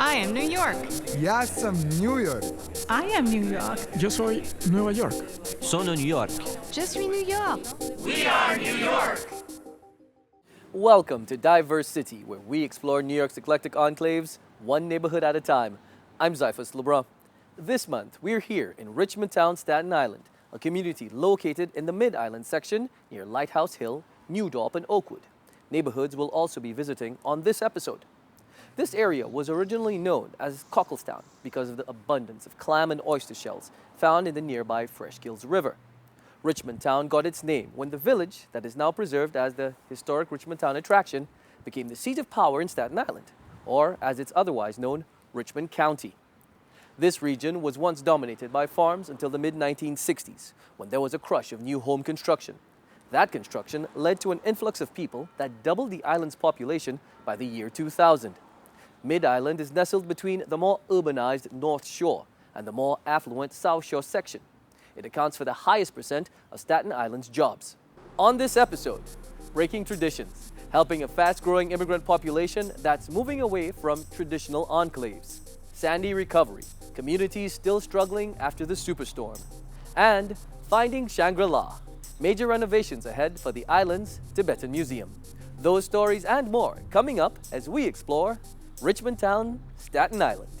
I am New York. Я сам New York. I am New York. Yo soy Nueva York. Sono New York. Je suis New York. Welcome to DiverseCITY, where we explore New York's eclectic enclaves, one neighborhood at a time. I'm Zyphus Lebrun. This month, we're here in Richmond Town, Staten Island, a community located in the Mid-Island section near Lighthouse Hill, New Dorp, and Oakwood. Neighborhoods we'll also be visiting on this episode. This area was originally known as Cocklestown because of the abundance of clam and oyster shells found in the nearby Fresh Kills River. Richmond Town got its name when the village, that is now preserved as the historic Richmond Town attraction, became the seat of power in Staten Island, or as it's otherwise known, Richmond County. This region was once dominated by farms until the mid-1960s, when there was a crush of new home construction. That construction led to an influx of people that doubled the island's population by the year 2000. Mid-Island is nestled between the more urbanized North Shore and the more affluent South Shore section. It accounts for the highest percent of Staten Island's jobs. On this episode, breaking traditions, helping a fast-growing immigrant population that's moving away from traditional enclaves. Sandy recovery, communities still struggling after the superstorm. And finding Shangri-La, major renovations ahead for the island's Tibetan Museum. Those stories and more coming up as we explore Richmond Town, Staten Island.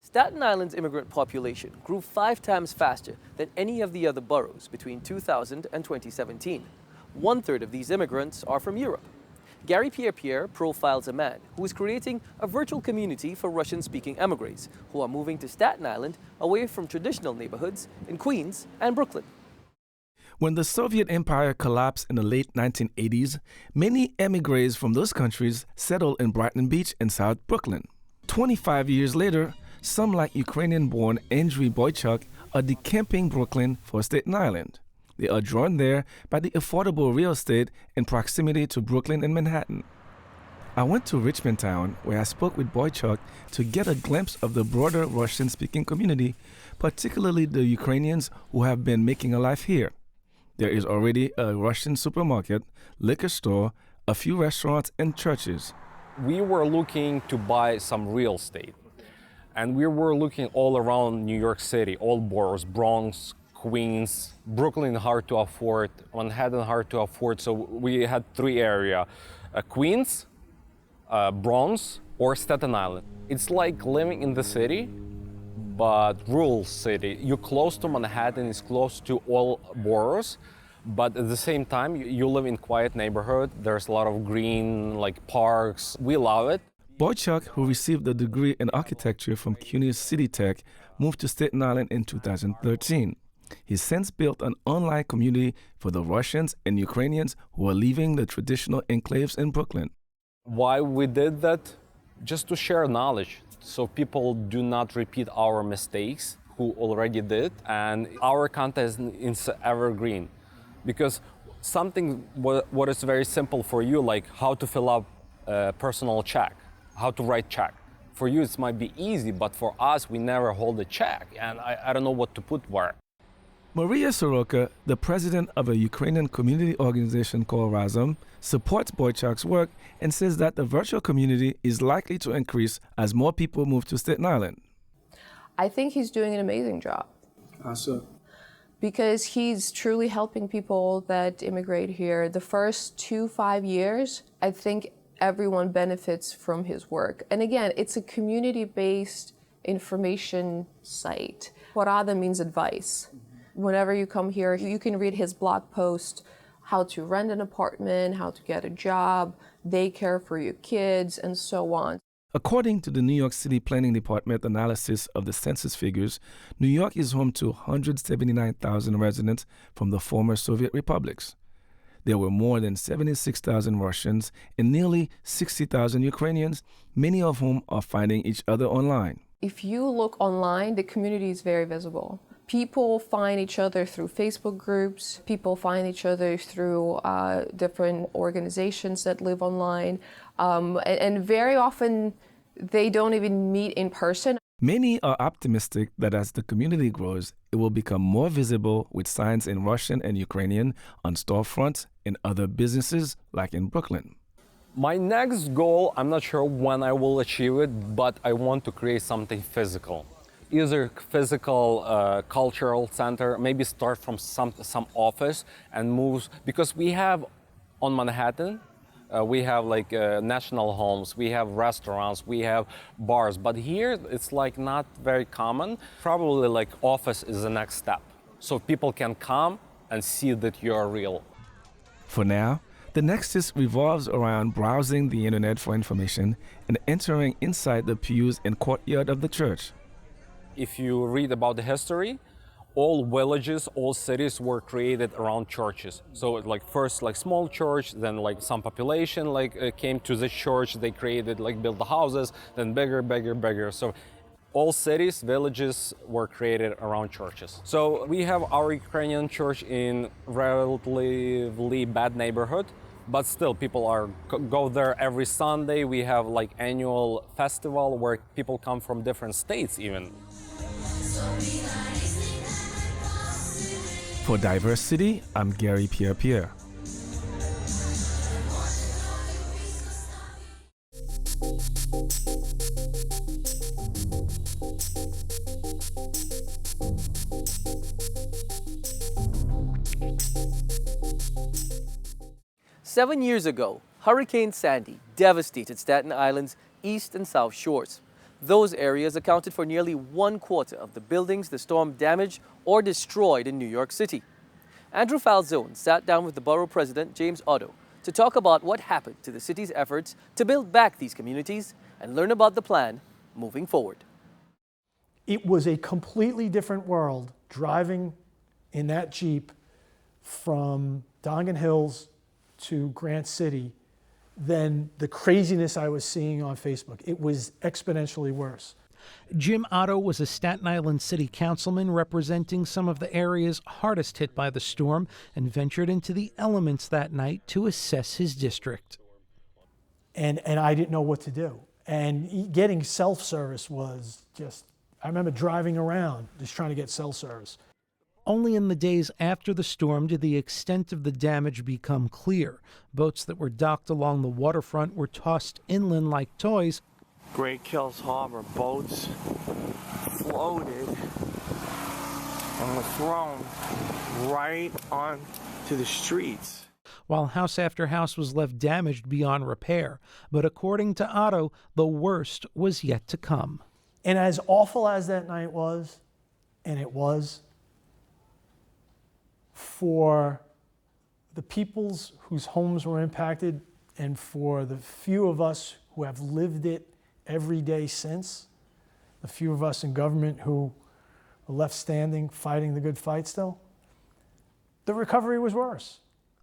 Staten Island's immigrant population grew 5 times faster than any of the other boroughs between 2000 and 2017. 1/3 of these immigrants are from Europe. Gary Pierre profiles a man who is creating a virtual community for Russian-speaking emigres who are moving to Staten Island away from traditional neighborhoods in Queens and Brooklyn. When the Soviet Empire collapsed in the late 1980s, many emigres from those countries settled in Brighton Beach and South Brooklyn. 25 years later, some like Ukrainian-born Andriy Boychuk are decamping Brooklyn for Staten Island. They are drawn there by the affordable real estate in proximity to Brooklyn and Manhattan. I went to Richmond Town, where I spoke with Boychuk to get a glimpse of the broader Russian-speaking community, particularly the Ukrainians who have been making a life here. There is already a Russian supermarket, liquor store, a few restaurants, and churches. We were looking to buy some real estate, and we were looking all around New York City, all boroughs, Bronx, Queens, Brooklyn hard to afford, Manhattan hard to afford. So we had 3 areas, Queens, Bronx, or Staten Island. It's like living in the city, but rural city. You're close to Manhattan, it's close to all boroughs, but at the same time, you live in quiet neighborhood. There's a lot of green, like parks. We love it. Boychuk, who received a degree in architecture from CUNY's City Tech, moved to Staten Island in 2013. He's since built an online community for the Russians and Ukrainians who are leaving the traditional enclaves in Brooklyn. Why we did that? Just to share knowledge, so people do not repeat our mistakes who already did, and our content is evergreen. Because something what is very simple for you, like how to fill up a personal check, how to write check. For you, it might be easy, but for us, we never hold a check, and I don't know what to put where. Maria Soroka, the president of a Ukrainian community organization called Razom, supports Boychuk's work and says that the virtual community is likely to increase as more people move to Staten Island. I think he's doing an amazing job. How so? Because he's truly helping people that immigrate here. The first 2-5 years, I think everyone benefits from his work. And again, it's a community-based information site. Porada means advice. Whenever you come here, you can read his blog post, how to rent an apartment, how to get a job, daycare for your kids, and so on. According to the New York City Planning Department analysis of the census figures, New York is home to 179,000 residents from the former Soviet republics. There were more than 76,000 Russians and nearly 60,000 Ukrainians, many of whom are finding each other online. If you look online, the community is very visible. People find each other through Facebook groups. People find each other through different organizations that live online. And very often, they don't even meet in person. Many are optimistic that as the community grows, it will become more visible with signs in Russian and Ukrainian on storefronts and other businesses like in Brooklyn. My next goal, I'm not sure when I will achieve it, but I want to create something physical. Either physical cultural center, maybe start from some office and move, because we have on Manhattan, we have like national homes, we have restaurants, we have bars, but here it's like not very common. Probably like office is the next step, so people can come and see that you're real. For now, the Nexus revolves around browsing the internet for information and entering inside the pews and courtyard of the church. If you read about the history, all villages, all cities were created around churches. So like first like small church, then like some population like came to the church, they created like built the houses, then bigger. So all cities, villages were created around churches. So we have our Ukrainian church in relatively bad neighborhood, but still people go there every Sunday. We have like annual festival where people come from different states even. For DiverseCITY, I'm Gary Pierre. 7 years ago, Hurricane Sandy devastated Staten Island's east and south shores. Those areas accounted for nearly 1/4 of the buildings the storm damaged or destroyed in New York City. Andrew Falzone sat down with the borough president, James Otto, to talk about what happened to the city's efforts to build back these communities and learn about the plan moving forward. It was a completely different world driving in that Jeep from Dongan Hills to Grant City than the craziness I was seeing on Facebook. It was exponentially worse. Jim Otto was a Staten Island city councilman representing some of the areas hardest hit by the storm and ventured into the elements that night to assess his district. And I didn't know what to do. And getting self-service was just, I remember driving around just trying to get cell service. Only in the days after the storm did the extent of the damage become clear. Boats that were docked along the waterfront were tossed inland like toys. Great Kills Harbor boats floated and were thrown right onto the streets. While house after house was left damaged beyond repair. But according to Otto, the worst was yet to come. And as awful as that night was, and it was, for the peoples whose homes were impacted and for the few of us who have lived it every day since, the few of us in government who are left standing, fighting the good fight still, the recovery was worse.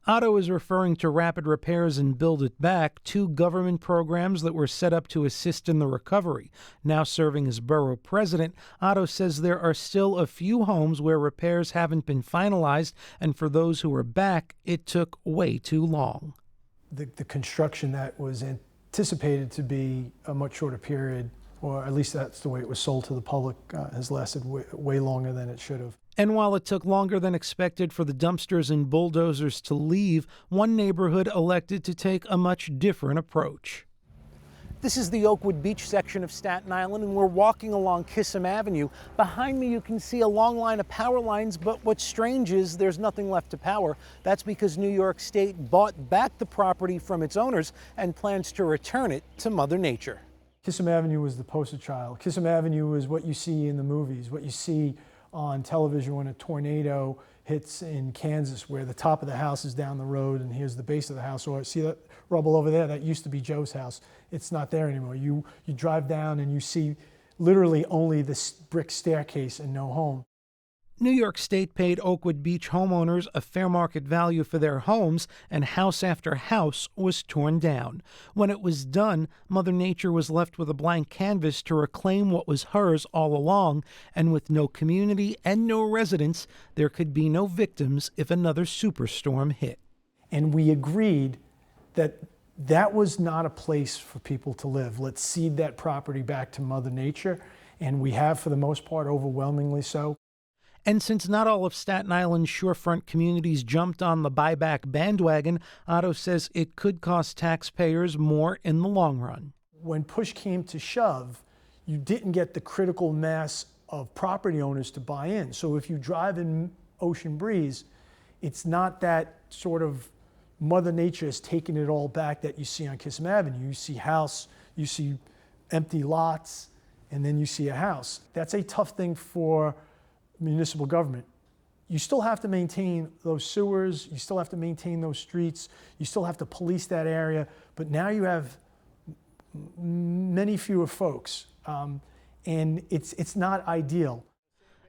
Otto is referring to Rapid Repairs and Build It Back, two government programs that were set up to assist in the recovery. Now serving as borough president, Otto says there are still a few homes where repairs haven't been finalized, and for those who are back, it took way too long. The construction that was anticipated to be a much shorter period, or at least that's the way it was sold to the public, has lasted way longer than it should have. And while it took longer than expected for the dumpsters and bulldozers to leave, one neighborhood elected to take a much different approach. This is the Oakwood Beach section of Staten Island, and we're walking along Kissam Avenue. Behind me, you can see a long line of power lines, but what's strange is there's nothing left to power. That's because New York State bought back the property from its owners and plans to return it to Mother Nature. Kissam Avenue was the poster child. Kissam Avenue is what you see in the movies, what you see on television when a tornado hits in Kansas, where the top of the house is down the road and here's the base of the house. Or see that rubble over there? That used to be Joe's house. It's not there anymore. You drive down and you see literally only this brick staircase and no home. New York State paid Oakwood Beach homeowners a fair market value for their homes, and house after house was torn down. When it was done, Mother Nature was left with a blank canvas to reclaim what was hers all along, and with no community and no residents, there could be no victims if another superstorm hit. And we agreed that that was not a place for people to live. Let's cede that property back to Mother Nature, and we have, for the most part, overwhelmingly so. And since not all of Staten Island's shorefront communities jumped on the buyback bandwagon, Otto says it could cost taxpayers more in the long run. When push came to shove, you didn't get the critical mass of property owners to buy in. So if you drive in Ocean Breeze, it's not that sort of Mother Nature has taken it all back that you see on Kissam Avenue. You see house, you see empty lots, and then you see a house. That's a tough thing for municipal government. You still have to maintain those sewers, you still have to maintain those streets, you still have to police that area, but now you have many fewer folks, and it's not ideal.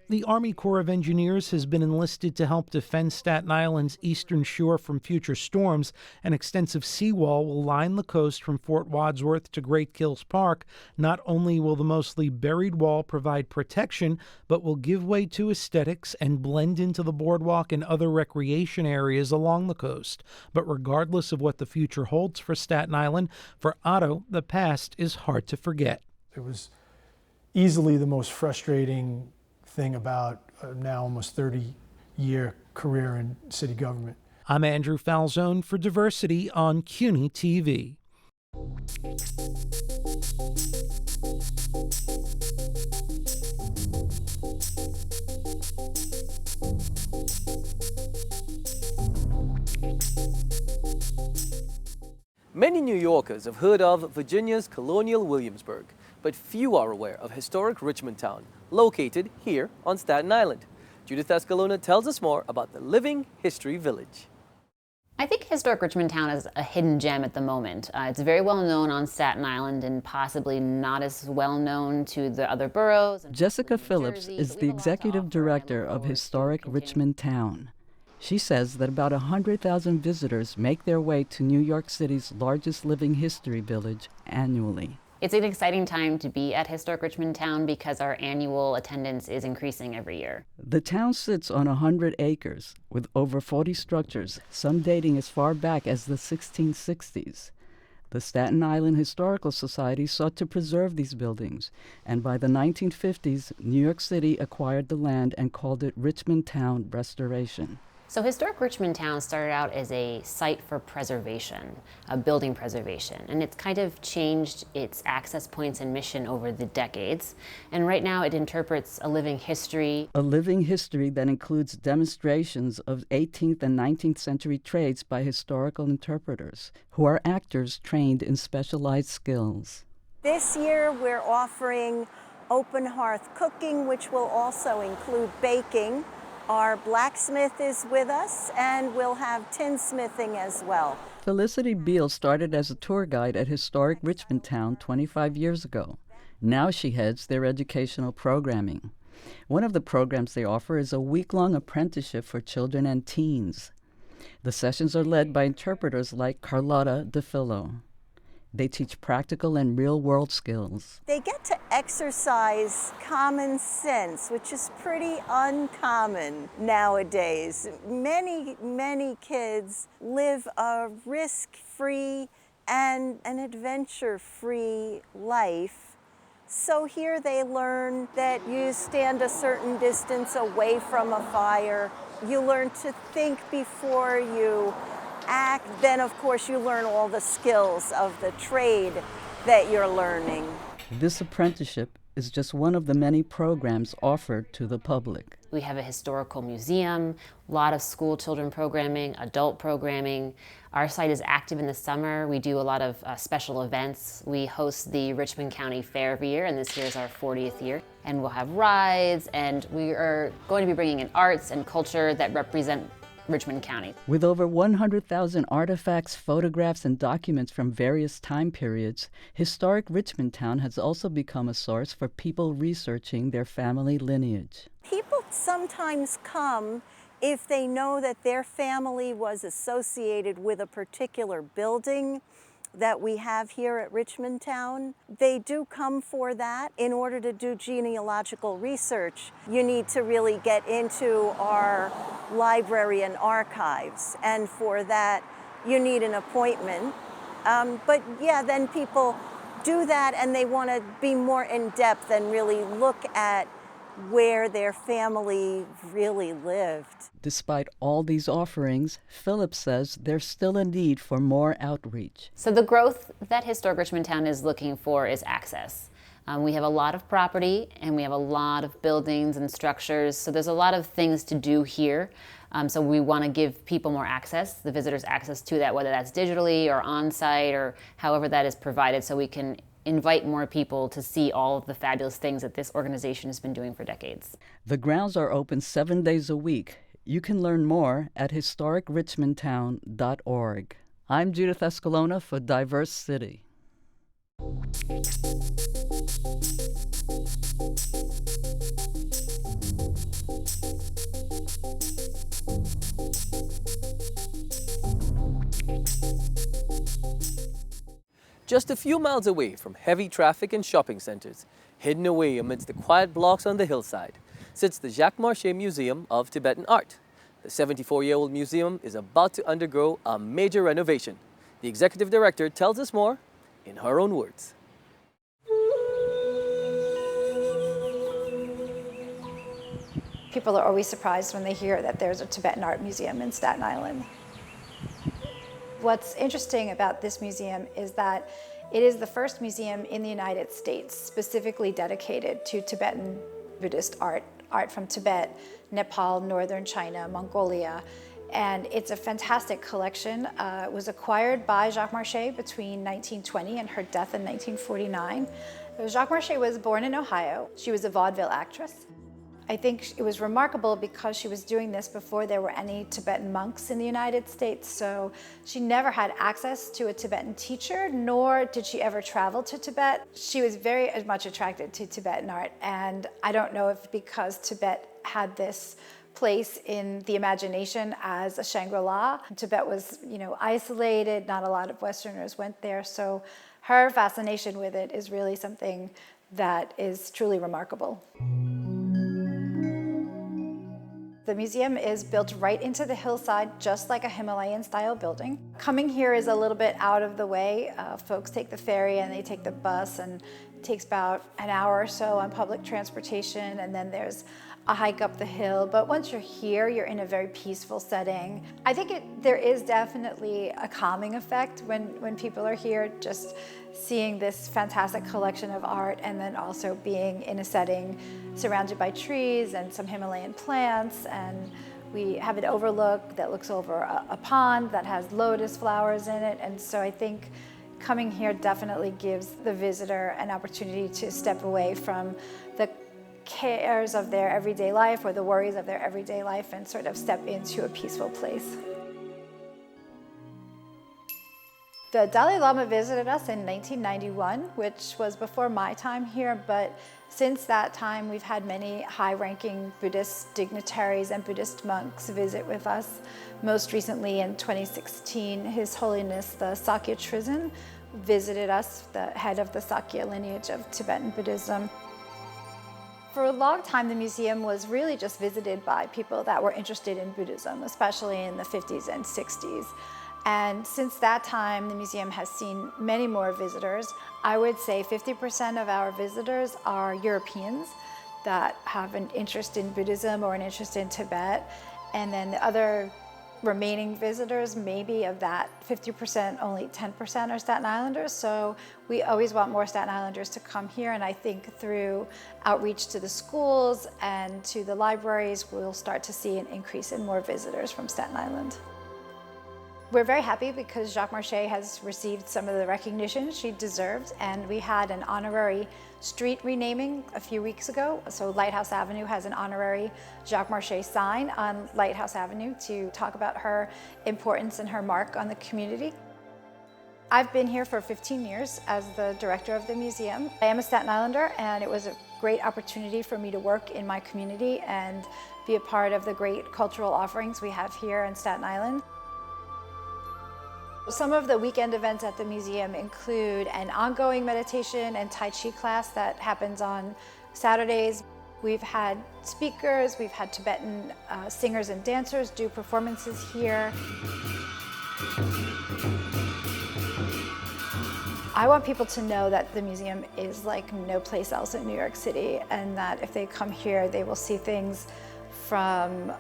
The Army Corps of Engineers has been enlisted to help defend Staten Island's eastern shore from future storms. An extensive seawall will line the coast from Fort Wadsworth to Great Kills Park. Not only will the mostly buried wall provide protection, but will give way to aesthetics and blend into the boardwalk and other recreation areas along the coast. But regardless of what the future holds for Staten Island, for Otto, the past is hard to forget. It was easily the most frustrating thing about now almost 30-year career in city government. I'm Andrew Falzone for Diversity on CUNY TV. Many New Yorkers have heard of Virginia's colonial Williamsburg, but few are aware of historic Richmond Town, located here on Staten Island. Judith Escalona tells us more about the living history village. I think historic Richmond Town is a hidden gem at the moment. It's very well known on Staten Island and possibly not as well known to the other boroughs. Jessica Phillips is the executive director of Historic Richmond Town. She says that about 100,000 visitors make their way to New York City's largest living history village annually. It's an exciting time to be at Historic Richmond Town because our annual attendance is increasing every year. The town sits on 100 acres with over 40 structures, some dating as far back as the 1660s. The Staten Island Historical Society sought to preserve these buildings, and by the 1950s, New York City acquired the land and called it Richmond Town Restoration. So Historic Richmond Town started out as a site for preservation, a building preservation, and it's kind of changed its access points and mission over the decades. And right now it interprets a living history. A living history that includes demonstrations of 18th and 19th century trades by historical interpreters, who are actors trained in specialized skills. This year we're offering open hearth cooking, which will also include baking. Our blacksmith is with us, and we'll have tinsmithing as well. Felicity Beal started as a tour guide at Historic Richmond Town 25 years ago. Now she heads their educational programming. One of the programs they offer is a week-long apprenticeship for children and teens. The sessions are led by interpreters like Carlotta DeFillo. They teach practical and real-world skills. They get to exercise common sense, which is pretty uncommon nowadays. Many kids live a risk-free and an adventure-free life. So here they learn that you stand a certain distance away from a fire. You learn to think before you act. Then, of course, you learn all the skills of the trade that you're learning. This apprenticeship is just one of the many programs offered to the public. We have a historical museum, a lot of school children programming, adult programming. Our site is active in the summer. We do a lot of special events. We host the Richmond County Fair every year, and this year is our 40th year. And we'll have rides, and we are going to be bringing in arts and culture that represent Richmond County. With over 100,000 artifacts, photographs, and documents from various time periods, historic Richmond Town has also become a source for people researching their family lineage. People sometimes come if they know that their family was associated with a particular building that we have here at Richmond Town. They do come for that. In order to do genealogical research, you need to really get into our library and archives, and for that you need an appointment. But yeah, then people do that and they want to be more in depth and really look at where their family really lived. Despite all these offerings, Philip says there's still a need for more outreach. So the growth that historic Richmond Town is looking for is access. We have a lot of property and we have a lot of buildings and structures, so there's a lot of things to do here. So we want to give people more access, the visitors access to that, whether that's digitally or on-site or however that is provided, so we can invite more people to see all of the fabulous things that this organization has been doing for decades. The grounds are open 7 days a week. You can learn more at historicrichmondtown.org. I'm Judith Escalona for DiverseCITY. Just a few miles away from heavy traffic and shopping centers, hidden away amidst the quiet blocks on the hillside, sits the Jacques Marchais Museum of Tibetan Art. The 74-year-old museum is about to undergo a major renovation. The executive director tells us more in her own words. People are always surprised when they hear that there's a Tibetan Art Museum in Staten Island. What's interesting about this museum is that it is the first museum in the United States specifically dedicated to Tibetan Buddhist art from Tibet, Nepal, northern China, Mongolia, and it's a fantastic collection. It was acquired by Jacques Marchais between 1920 and her death in 1949. Jacques Marchais was born in Ohio. She was a vaudeville actress. I think it was remarkable because she was doing this before there were any Tibetan monks in the United States, so she never had access to a Tibetan teacher, nor did she ever travel to Tibet. She was very much attracted to Tibetan art, and I don't know if because Tibet had this place in the imagination as a Shangri-La. Tibet was, isolated, not a lot of Westerners went there, so her fascination with it is really something that is truly remarkable. The museum is built right into the hillside, just like a Himalayan-style building. Coming here is a little bit out of the way. Folks take the ferry and they take the bus, and it takes about an hour or so on public transportation, and then there's a hike up the hill. But once you're here, you're in a very peaceful setting. I think there is definitely a calming effect when people are here, just seeing this fantastic collection of art and then also being in a setting surrounded by trees and some Himalayan plants, and we have an overlook that looks over a pond that has lotus flowers in it, and so I think coming here definitely gives the visitor an opportunity to step away from the cares of their everyday life or the worries of their everyday life and sort of step into a peaceful place. The Dalai Lama visited us in 1991, which was before my time here, but since that time we've had many high-ranking Buddhist dignitaries and Buddhist monks visit with us. Most recently in 2016, His Holiness the Sakya Trizin visited us, the head of the Sakya lineage of Tibetan Buddhism. For a long time, the museum was really just visited by people that were interested in Buddhism, especially in the 50s and 60s. And since that time, the museum has seen many more visitors. I would say 50% of our visitors are Europeans that have an interest in Buddhism or an interest in Tibet. And then the other remaining visitors, maybe of that 50%, only 10% are Staten Islanders. So we always want more Staten Islanders to come here. And I think through outreach to the schools and to the libraries, we'll start to see an increase in more visitors from Staten Island. We're very happy because Jacques Marchais has received some of the recognition she deserves, and we had an honorary street renaming a few weeks ago. So Lighthouse Avenue has an honorary Jacques Marchais sign on Lighthouse Avenue to talk about her importance and her mark on the community. I've been here for 15 years as the director of the museum. I am a Staten Islander, and it was a great opportunity for me to work in my community and be a part of the great cultural offerings we have here in Staten Island. Some of the weekend events at the museum include an ongoing meditation and Tai Chi class that happens on Saturdays. We've had speakers, we've had Tibetan singers and dancers do performances here. I want people to know that the museum is like no place else in New York City, and that if they come here, they will see things from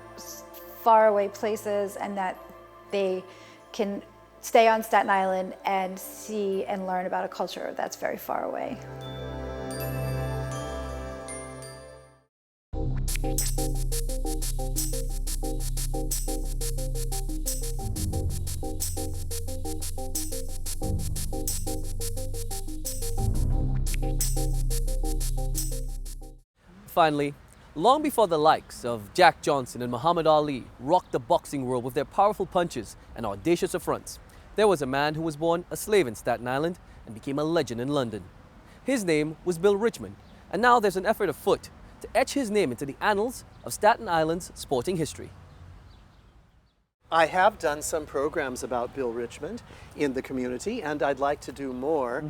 faraway places, and that they can stay on Staten Island and see and learn about a culture that's very far away. Finally, long before the likes of Jack Johnson and Muhammad Ali rocked the boxing world with their powerful punches and audacious affronts, there was a man who was born a slave in Staten Island and became a legend in London. His name was Bill Richmond, and now there's an effort afoot to etch his name into the annals of Staten Island's sporting history. I have done some programs about Bill Richmond in the community, and I'd like to do more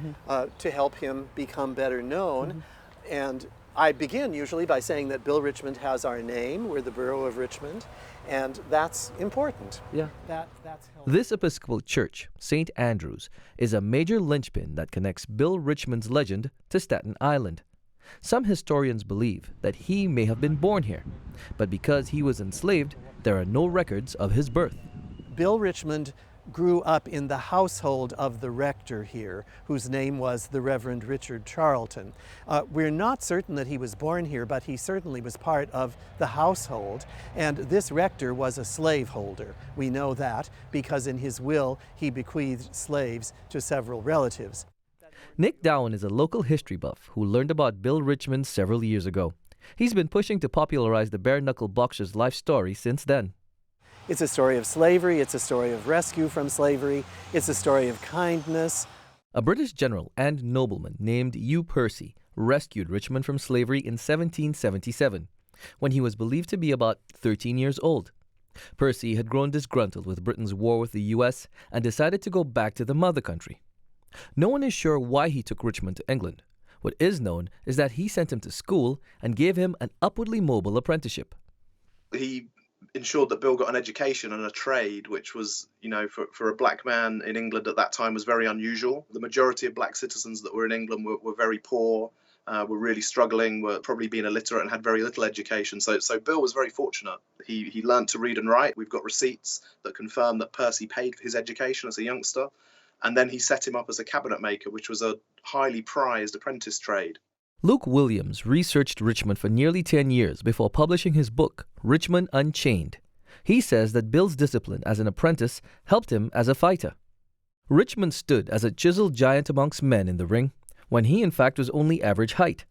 to help him become better known. And I begin usually by saying that Bill Richmond has our name. We're the borough of Richmond, and that's important. Yeah. That's helpful. This Episcopal church, St. Andrew's, is a major linchpin that connects Bill Richmond's legend to Staten Island. Some historians believe that he may have been born here, but because he was enslaved, there are no records of his birth. Bill Richmond grew up in the household of the rector here, whose name was the Reverend Richard Charlton. We're not certain that he was born here, but he certainly was part of the household, and this rector was a slaveholder. We know that because in his will he bequeathed slaves to several relatives. Nick Dowan is a local history buff who learned about Bill Richmond several years ago. He's been pushing to popularize the bare-knuckle boxer's life story since then. It's a story of slavery, it's a story of rescue from slavery, it's a story of kindness. A British general and nobleman named Hugh Percy rescued Richmond from slavery in 1777, when he was believed to be about 13 years old. Percy had grown disgruntled with Britain's war with the U.S. and decided to go back to the mother country. No one is sure why he took Richmond to England. What is known is that he sent him to school and gave him an upwardly mobile apprenticeship. He ensured that Bill got an education and a trade, which was, for a black man in England at that time was very unusual. The majority of black citizens that were in England were very poor, were really struggling, were probably being illiterate and had very little education. So Bill was very fortunate. He learned to read and write. We've got receipts that confirm that Percy paid for his education as a youngster. And then he set him up as a cabinet maker, which was a highly prized apprentice trade. Luke Williams researched Richmond for nearly 10 years before publishing his book, Richmond Unchained. He says that Bill's discipline as an apprentice helped him as a fighter. Richmond stood as a chiseled giant amongst men in the ring, when he in fact was only average height.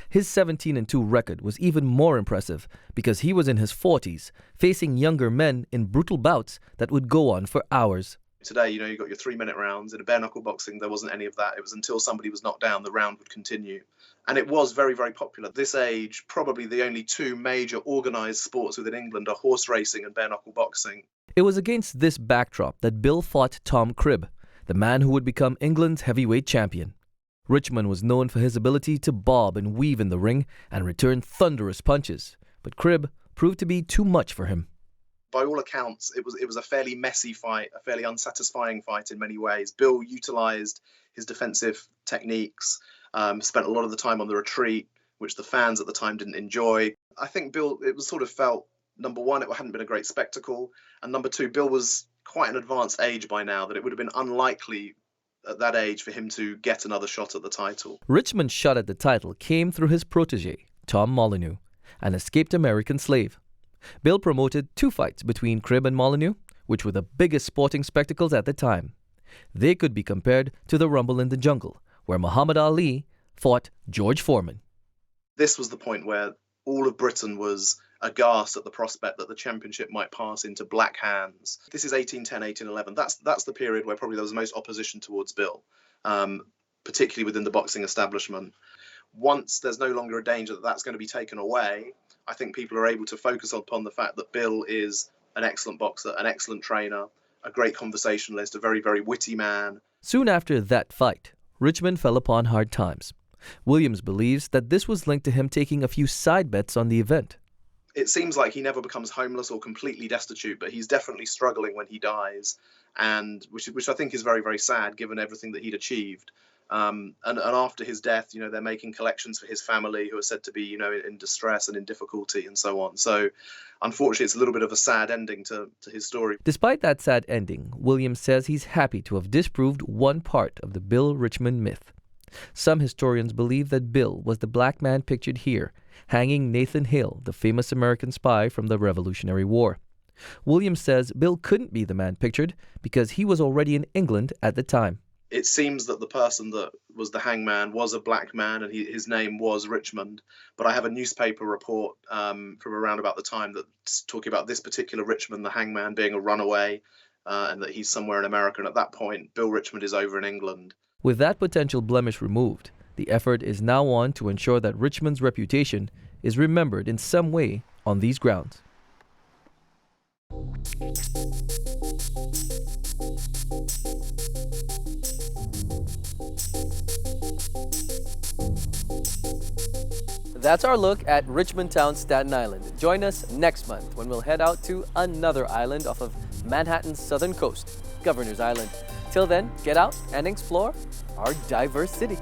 His 17-2 record was even more impressive because he was in his 40s, facing younger men in brutal bouts that would go on for hours. Today, you got your 3-minute rounds. In a bare-knuckle boxing, there wasn't any of that. It was until somebody was knocked down, the round would continue. And it was very, very popular. This age, probably the only two major organised sports within England are horse racing and bare-knuckle boxing. It was against this backdrop that Bill fought Tom Cribb, the man who would become England's heavyweight champion. Richmond was known for his ability to bob and weave in the ring and return thunderous punches, but Cribb proved to be too much for him. By all accounts, it was a fairly messy fight, a fairly unsatisfying fight in many ways. Bill utilised his defensive techniques, spent a lot of the time on the retreat, which the fans at the time didn't enjoy. I think Bill, it was sort of felt, number one, it hadn't been a great spectacle, and number two, Bill was quite an advanced age by now, that it would have been unlikely at that age for him to get another shot at the title. Richmond's shot at the title came through his protege, Tom Molyneux, an escaped American slave. Bill promoted 2 fights between Cribb and Molyneux, which were the biggest sporting spectacles at the time. They could be compared to the Rumble in the Jungle, where Muhammad Ali fought George Foreman. This was the point where all of Britain was aghast at the prospect that the championship might pass into black hands. This is 1810, 1811. That's the period where probably there was the most opposition towards Bill, particularly within the boxing establishment. Once there's no longer a danger that that's going to be taken away, I think people are able to focus upon the fact that Bill is an excellent boxer, an excellent trainer, a great conversationalist, a very, very witty man. Soon after that fight, Richmond fell upon hard times. Williams believes that this was linked to him taking a few side bets on the event. It seems like he never becomes homeless or completely destitute, but he's definitely struggling when he dies, and which I think is very, very sad given everything that he'd achieved. And after his death, they're making collections for his family who are said to be, in distress and in difficulty and so on. So unfortunately, it's a little bit of a sad ending to his story. Despite that sad ending, Williams says he's happy to have disproved one part of the Bill Richmond myth. Some historians believe that Bill was the black man pictured here, hanging Nathan Hale, the famous American spy from the Revolutionary War. Williams says Bill couldn't be the man pictured because he was already in England at the time. It seems that the person that was the hangman was a black man, and his name was Richmond. But I have a newspaper report from around about the time that's talking about this particular Richmond, the hangman, being a runaway, and that he's somewhere in America. And at that point, Bill Richmond is over in England. With that potential blemish removed, the effort is now on to ensure that Richmond's reputation is remembered in some way on these grounds. That's our look at Richmond Town, Staten Island. Join us next month when we'll head out to another island off of Manhattan's southern coast, Governor's Island. Till then, get out and explore our diverse city.